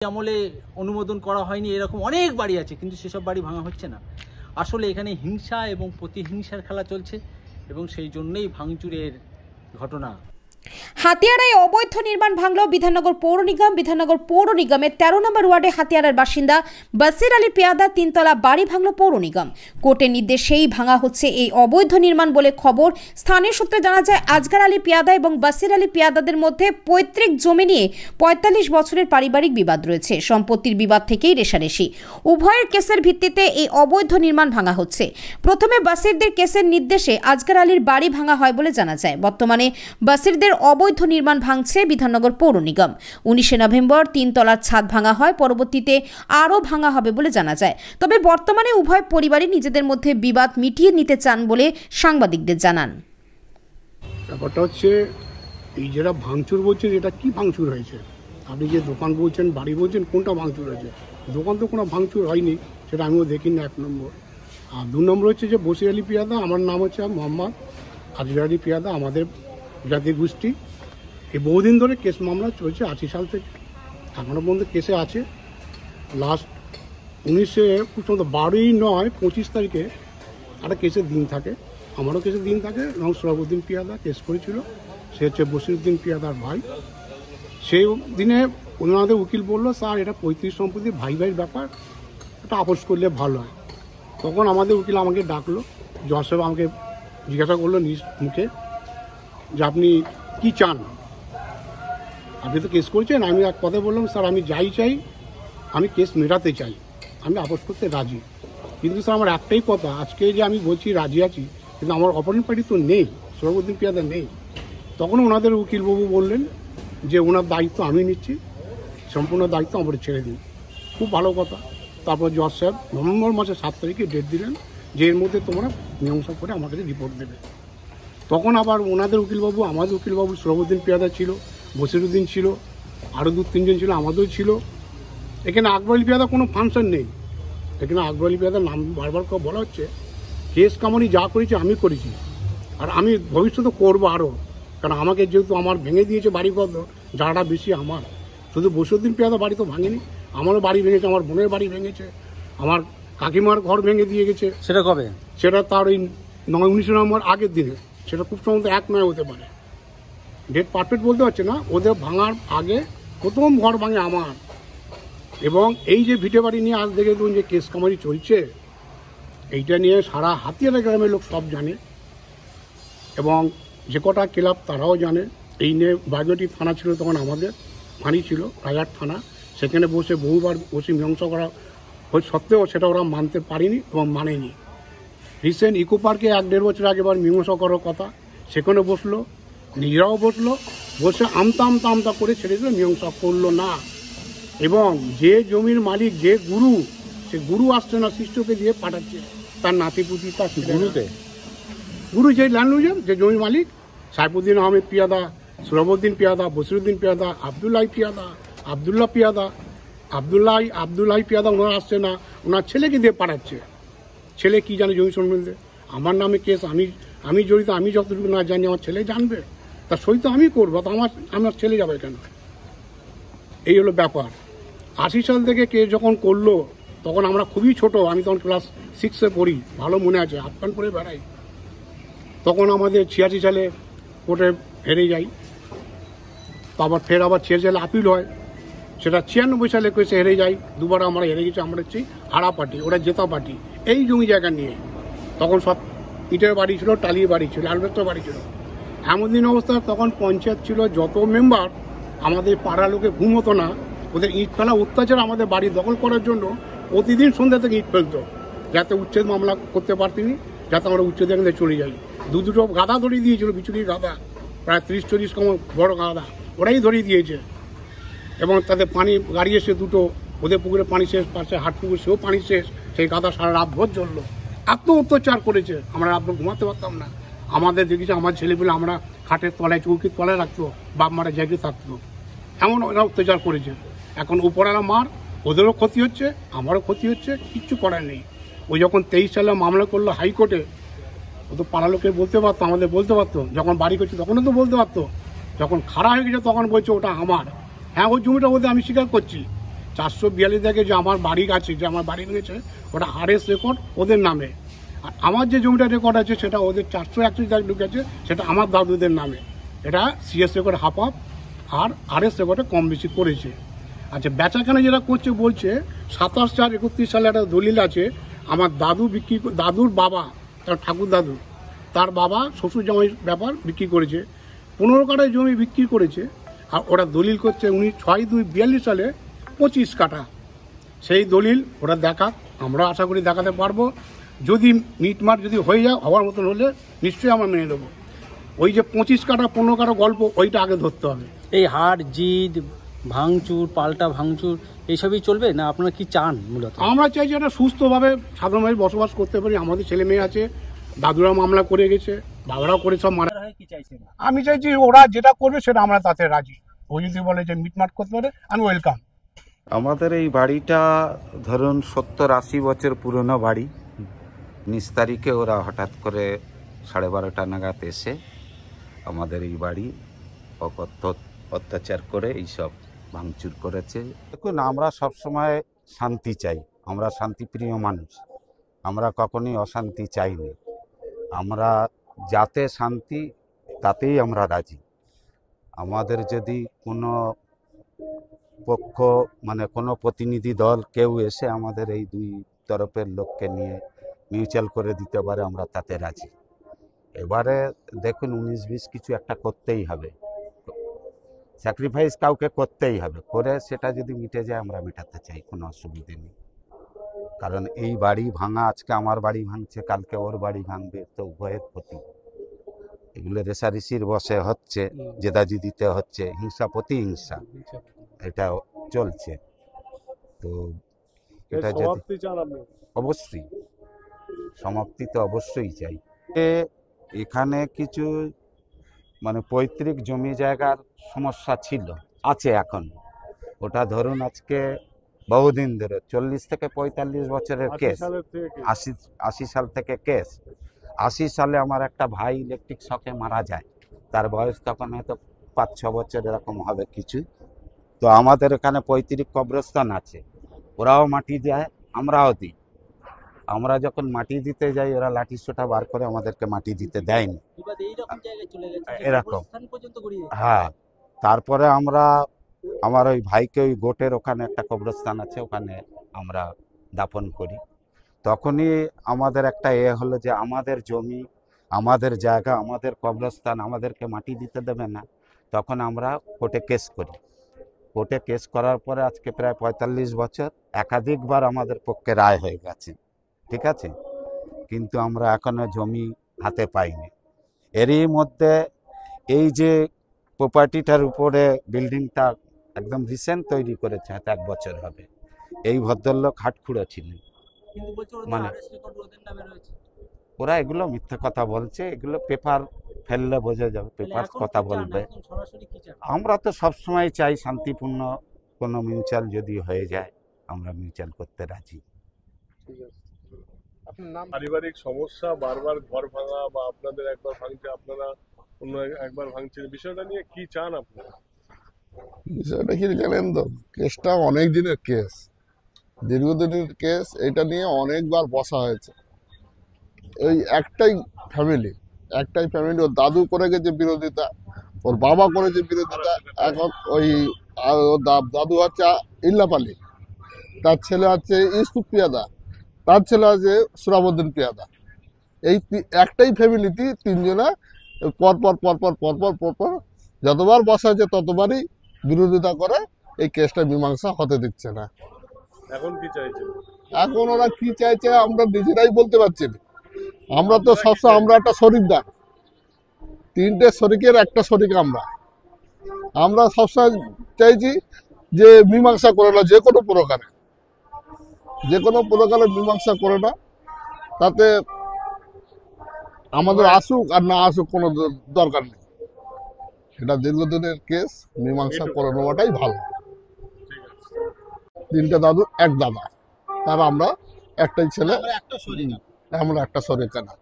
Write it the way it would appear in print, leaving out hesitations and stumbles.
আমলে অনুমোদন করা হয়নি এরকম অনেক বাড়ি আছে, কিন্তু সেসব বাড়ি ভাঙা হচ্ছে না। আসলে এখানে হিংসা এবং প্রতিহিংসার খেলা চলছে এবং সেই জন্যই ভাঙচুরের ঘটনা। হাতিয়ারায় অবৈধ নির্মাণ ভাঙল বিধাননগর পৌর নিগম। বিধাননগর পৌর নিগমের 13 নম্বর ওয়ার্ডে হাতিয়ারার বাসিন্দা বাসির আলী পেয়াদা তিনতলা বাড়ি ভাঙল পৌর নিগম। কোর্টের নির্দেশেই ভাঙা হচ্ছে এই অবৈধ নির্মাণ বলে খবর। স্থানীয় সূত্রে জানা যায়, আজগার আলী পেয়াদা এবং বাসির আলী পেয়াদাদের মধ্যে পৈতৃক জমি নিয়ে 45 বছরের পারিবারিক বিবাদ রয়েছে। সম্পত্তির বিবাদ থেকেই রেষারেষি। উভয়ের কেসের ভিত্তিতে এই অবৈধ নির্মাণ ভাঙা হচ্ছে। প্রথমে বাসিরদের কেসের নির্দেশে আজগার আলীর বাড়ি ভাঙা হয় বলে জানা যায়। বর্তমানে বাসিরদের অবৈধ নির্মাণ ভাঙছে বিধাননগর পৌর নিগম। 19 নভেম্বর 3 তলার ছাদ ভাঙা হয়, পরবর্তীতে আরও ভাঙা হবে বলে জানা যায়। তবে বর্তমানে উভয় পরিবারই নিজেদের মধ্যে বিবাদ মিটিয়ে নিতে চান বলে সাংবাদিকদের জানান। ব্যাপারটা হচ্ছে, এই যেটা ভাঙচুর বলছেন, এটা কি ভাঙচুর হয়েছে? আপনি যে দোকান বলছেন, বাড়ি বলছেন, কোনটা ভাঙচুর হয়েছে? দোকান তো কোনো ভাঙচুর হয়নি, সেটা আমিও দেখিনি, 1 নম্বর। আর 2 নম্বর হচ্ছে যে বসির আলী পেয়াদা, আমার নাম হচ্ছে মোহাম্মদ আজগার আলী পেয়াদা, আমাদের জাতি গোষ্ঠী। এই বহুদিন ধরে কেস মামলা চলছে, 80 সাল থেকে এখনও পর্যন্ত কেসে আছে। লাস্ট 12/9/25 তারিখে একটা কেসের দিন থাকে, আমারও কেসের দিন থাকে, এবং সরবুদ্দিন পেয়াদা কেস করেছিল, সে হচ্ছে বসিরুদ্দিন পেয়াদার ভাই। সেই দিনে ওনাদের উকিল বললো, স্যার এটা পৈতৃক সম্পত্তি, ভাই ভাইয়ের ব্যাপার, এটা আপোষ করলে ভালো হয়। তখন আমাদের উকিল আমাকে ডাকলো, জজ সাহেব আমাকে জিজ্ঞাসা করলো নিজ মুখে যে আপনি কি চান, আপনি তো কেস করেছেন। আমি এক কথা বললাম, স্যার আমি যাই চাই, আমি কেস মেটাতে চাই, আমি আপোষ করতে রাজি। কিন্তু স্যার আমার একটাই কথা, আজকে যে আমি বলছি রাজি আছি, কিন্তু আমার অপোনেন্ট পার্টি তো নেই, সরবুদ্দিন পেয়াদা নেই। তখন ওনাদের উকিলবাবু বললেন যে ওনার দায়িত্ব আমি নিচ্ছি, সম্পূর্ণ দায়িত্ব আমার ছেড়ে দিন। খুব ভালো কথা। তারপর জজ সাহেব নভেম্বর মাসের 7 তারিখে ডেট দিলেন যে এর মধ্যে তোমরা মীমাংসা করে আমাকে রিপোর্ট দেবে। তখন আবার ওনাদের উকিলবাবু, আমাদের উকিলবাবু সরবুদ্দিন পেয়াদা ছিল, বসিরুদ্দিন ছিল, আরও 2-3 জন ছিল, আমাদেরও ছিল। এখানে আকবর আলী পেয়াদা কোনো ফাংশন নেই, এখানে আকবর আলী পেয়াদার নাম বারবার করে বলা হচ্ছে। কেস কামানি যা করেছি আমি করেছি, আর আমি ভবিষ্যতে করবো আরও, কারণ আমাকে যেহেতু আমার ভেঙে দিয়েছে বাড়িঘর, যারা বেশি আমার। শুধু বসিরুদ্দিন পেয়াদা বাড়ি তো ভাঙেনি, আমারও বাড়ি ভেঙেছে, আমার বোনের বাড়ি ভেঙেছে, আমার কাকিমার ঘর ভেঙে দিয়ে গেছে। সেটা কবে? সেটা তার ওই 19 নভেম্বর আগের দিনে, সেটা খুব সম্ভবত 1 নয় হতে পারে, ডেট পারফেক্ট বলতে পারছে না। ওদের ভাঙার আগে প্রথম ঘর ভাঙে আমার। এবং এই যে ভিটে বাড়ি নিয়ে আজ দেখে দেখুন যে কেস কামারি চলছে, এইটা নিয়ে সারা হাতিয়ারা গ্রামের লোক সব জানে, এবং যে কটা ক্লাব তারাও জানে। এই নিয়ে বাগেরহাট থানা ছিল তখন, আমাদের ফাঁড়ি ছিল রাজার থানা, সেখানে বসে বহুবার বসে মীমাংসা করা সত্ত্বেও সেটা ওরা মানতে পারেনি এবং মানেনি। রিসেন্ট ইকো পার্কে 1-1.5 বছর আগে এবার মীমাংসা করার কথা, সেখানে বসলো, নিজেরাও বসে আমতা করে ছেড়ে দিল, মীমাংসা করলো না। এবং যে জমির মালিক, যে গুরু, সে গুরু আসছে না, শিষ্যকে দিয়ে পাঠাচ্ছে তার নাতিপুতি, তার গুরু যে ল্যান্ড লুজার, যে জমির মালিক, সাইফুদ্দিন আহমেদ পেয়াদা, সরবুদ্দিন পেয়াদা, বসিরুদ্দিন পেয়াদা, আবদুল্লাহ পেয়াদা, ওনারা আসছে না, ওনার ছেলেকে দিয়ে পাঠাচ্ছে। ছেলে কি জানে জমি সম্বন্ধে? আমার নামে কেস, আমি জড়িত, আমি যতটুকু না জানি আমার ছেলে জানবে, তার সই তো আমি করবো, তো আমার ছেলে যাবে কেন? এই হলো ব্যাপার। 80 সাল থেকে কেস যখন করলো, তখন আমরা খুবই ছোট, আমি তখন ক্লাস 6-এ পড়ি, ভালো মনে আছে, হাফ প্যান্ট পরে বেড়াই। তখন আমাদের 86 সালে কোর্টে হেরে যাই, তারপর ফের আবার 86 সালে আপিল হয়, সেটা 96 সালে কেসে হেরে যাই। দুবার আমরা হেরে গেছি। আমরা হচ্ছি হারা পার্টি, ওরা জেতা পার্টি এই জমি জায়গা নিয়ে। তখন সব ইটের বাড়ি ছিল, টালির বাড়ি ছিল, অ্যালবেস্টার বাড়ি ছিল। এমন দিন অবস্থা, তখন পঞ্চায়েত ছিল, যত মেম্বার, আমাদের পাড়া লোকে ঘুম হতো না। ওদের ইট ফেলা অত্যাচার, আমাদের বাড়ি দখল করার জন্য প্রতিদিন সন্ধ্যা থেকে ইট ফেলতো, যাতে উচ্ছেদ মামলা করতে পারতিনি, যাতে আমরা উচ্ছেদ এখানে চলে যাই। দুটো গাদা ধরিয়ে দিয়েছিল, বিচুলির গাদা, প্রায় 30-40 কম বড় গাদা, ওরাই ধরিয়ে দিয়েছে। এবং তাদের পানি গাড়ি এসে দুটো, ওদের পুকুরে পানি শেষ, পাশে হাট পুকুর, সেও পানি শেষ, সেই গাদা সারা রাত ভোর জ্বললো। এত অত্যাচার করেছে, আমরা রাত ভোর ঘুমাতে পারতাম না। আমাদের দেখেছি, আমার ছেলেগুলো আমরা খাটের তলায়, চৌকির তলায় রাখতো, বাপ মারা জেগে থাকতো, এমন ওরা অত্যাচার করেছে। এখন উপরালা মার, ওদেরও ক্ষতি হচ্ছে, আমারও ক্ষতি হচ্ছে, কিচ্ছু করার নেই। ওই যখন 23 সালে মামলা করলো হাইকোর্টে, ও তো পাড়া লোকে বলতে পারতো, আমাদের বলতে পারতো, যখন বাড়ি করছে তখনও তো বলতে পারতো। যখন খাড়া হয়ে গেছে তখন বলছে ওটা আমার। হ্যাঁ, ওই জমিটা বলতে আমি স্বীকার করছি, 442 থেকে যে আমার বাড়ি আছে, যে আমার বাড়ি রয়েছে, ওটা আরএস রেকর্ড ওদের নামে। আর আমার যে জমিটা রেকর্ড আছে সেটা ওদের 431 দাগ ঢুকেছে, সেটা আমার দাদুদের নামে। এটা সিএস রেকর্ড হাফ হাফ আর আরএস রেকর্ডে কম বেশি করেছে। আচ্ছা, বেচাকেনা যেটা করছে বলছে 27/4/31 সালে একটা দলিল আছে, আমার দাদু দাদুর বাবা, তার ঠাকুর দাদু, তার বাবা শ্বশুর জামাই ব্যাপার বিক্রি করেছে, 15 কাঠা জমি বিক্রি করেছে। আর ওরা দলিল করছে উনি 6/2/42 সালে 25 কাঠা। সেই দলিল ওরা দেখাক, আমরা আশা করি দেখাতে পারবো। যদি মিটমাট যদি হয়ে যায়, হওয়ার মতন হলে নিশ্চয়ই আমরা মেনে দেবো। ওই যে 25 কাঠা 15 কাঠা গল্প, ওইটা আগে ধরতে হবে। এই হাট জিদ ভাঙচুর পাল্টা ভাঙচুর এইসবই চলবে না? আপনারা কি চান মূলত? আমরা চাইছি একটা সুস্থভাবে সাধারণভাবে বসবাস করতে পারি। আমাদের ছেলে মেয়ে আছে, দাদুরা মামলা করে গেছে, বাবারাও করে সব মারা। কি চাইছেন? আমি চাইছি ওরা যেটা করবে সেটা আমরা তাতে রাজি। ও যদি বলে যে মিটমাট করতে পারে, আমি ওয়েলকাম। আমাদের এই বাড়িটা ধরুন 70-80 বছর পুরনো বাড়ি। 19 তারিখে ওরা হঠাৎ করে 12:30 নাগাদ এসে আমাদের এই বাড়ি অত্যাচার করে এইসব ভাঙচুর করেছে। দেখুন, আমরা সবসময় শান্তি চাই, আমরা শান্তিপ্রিয় মানুষ, আমরা কখনোই অশান্তি চাইনি। আমরা যাতে শান্তি তাতেই আমরা রাজি। আমাদের যদি কোনো পক্ষ মানে কোনো প্রতিনিধি দল কেউ এসে আমাদের এই দুই তরফের লোককে নিয়ে মিউচুয়াল করে দিতে পারে, আমরা তাতে রাজি। এবারে দেখুন 19-20 কিছু একটা করতেই হবে, স্যাক্রিফাইস কাউকে করতেই হবে, করে সেটা যদি মিটে যায় আমরা মেটাতে চাই, কোনো অসুবিধে নেই। কারণ এই বাড়ি ভাঙা, আজকে আমার বাড়ি ভাঙছে, কালকে ওর বাড়ি ভাঙবে, তো উভয়ের ক্ষতি। এগুলো রেষারেষির বসে হচ্ছে, জেদাজেদিতে হচ্ছে, হিংসা প্রতিহিংসা এটা চলছে। তো এটা যদি অবশ্যই সমাপ্তি তো অবশ্যই চাই। এখানে কিছু মানে পৈতৃক জমি জায়গার সমস্যা ছিল, আছে এখন। ওটা ধরুন আজকে বহুদিন ধরে 40 থেকে 45 বছরের কেস, 80 সাল থেকে কেস। 80 সালে আমার একটা ভাই ইলেকট্রিক শকে মারা যায়, তার বয়স তখন হয়তো 5-6 বছর এরকম হবে কিছু। তো আমাদের এখানে পৈতৃক কবরস্থান আছে, ওরাও মাটি দেয়, আমরাও দিই। আমরা যখন মাটি দিতে যাই, ওরা লাঠি সোঁটা বার করে আমাদেরকে মাটি দিতে দেয়নি, এরকম। হ্যাঁ, তারপরে আমরা আমার ওই ভাইকে ওই গোটের ওখানে একটা কবরস্থান আছে, ওখানে আমরা দাফন করি। তখনই আমাদের একটা হলো যে আমাদের জমি, আমাদের জায়গা, আমাদের কবরস্থান, আমাদেরকে মাটি দিতে দেবে না। তখন আমরা কোর্টে কেস করি। কোর্টে কেস করার পরে আজকে প্রায় 45 বছর একাধিকবার আমাদের পক্ষে রায় হয়ে গেছে, ঠিক আছে, কিন্তু আমরা এখনো জমি হাতে পাইনি। এরই মধ্যে এই যে প্রপার্টিটার উপরে বিল্ডিংটা একদম রিসেন্ট তৈরি করেছে, হয়তো 1 বছর হবে, এই ভদ্রলোক হাটখুড়ো ছিলেন। মানে ওরা এগুলো মিথ্যা কথা বলছে, এগুলো পেপার ফেললে বোঝা যাবে, পেপার কথা বলবে। আমরা তো সবসময় চাই শান্তিপূর্ণ কোনো মিউচুয়াল যদি হয়ে যায়, আমরা মিউচুয়াল করতে রাজি। পারিবারিক সমস্যা, বারবার ঘর ভাঙা, বা আপনাদের একবার ভাঙছে, আপনারা অন্য একবার ভাঙছেন, বিষয়টা নিয়ে কি চান আপনারা? বিষয়টা কি জানেন তো, কেসটা অনেক দিনের কেস, দীর্ঘদিনের কেস। এটা নিয়ে অনেকবার বসা হয়েছে। ওই একটাই ফ্যামিলি, ওর দাদু করে গেছে বিরোধিতা, ওর বাবা করেছে বিরোধিতা। এখন ওই দাদু হচ্ছে ইল্লাপালি, তার ছেলে আছে ইউসুফ পিয়াদা, তার ছেলে আছে সুরাবুদ্দিন পিয়াদা। এই একটাই ফ্যামিলিতে 3 জনা পরপর যতবার বসা হয়েছে ততবারই বিরোধিতা করে, এই কেসটা মীমাংসা হতে দিচ্ছে না। এখন কি চাইছে? এখন ওরা কি চাইছে আমরা নিজেরাই বলতে পারছি না। আমরা তো সবসময় আমরা একটা শরিকদার, 3টে শরিকের একটা শরিক। আমরা সবসময় চাইছি যে মীমাংসা করে না, যে কোনো প্রকারে মীমাংসা করে না, তাতে আমাদের আসুক আর না আসুক কোনো দরকার নেই। এটা দীর্ঘদিনের কেস, মীমাংসা করে নেওয়াটাই ভালো। 3টে দাদু, 1 দাদা, তার আমরা একটাই ছেলে, আমরা একটা শরিক না।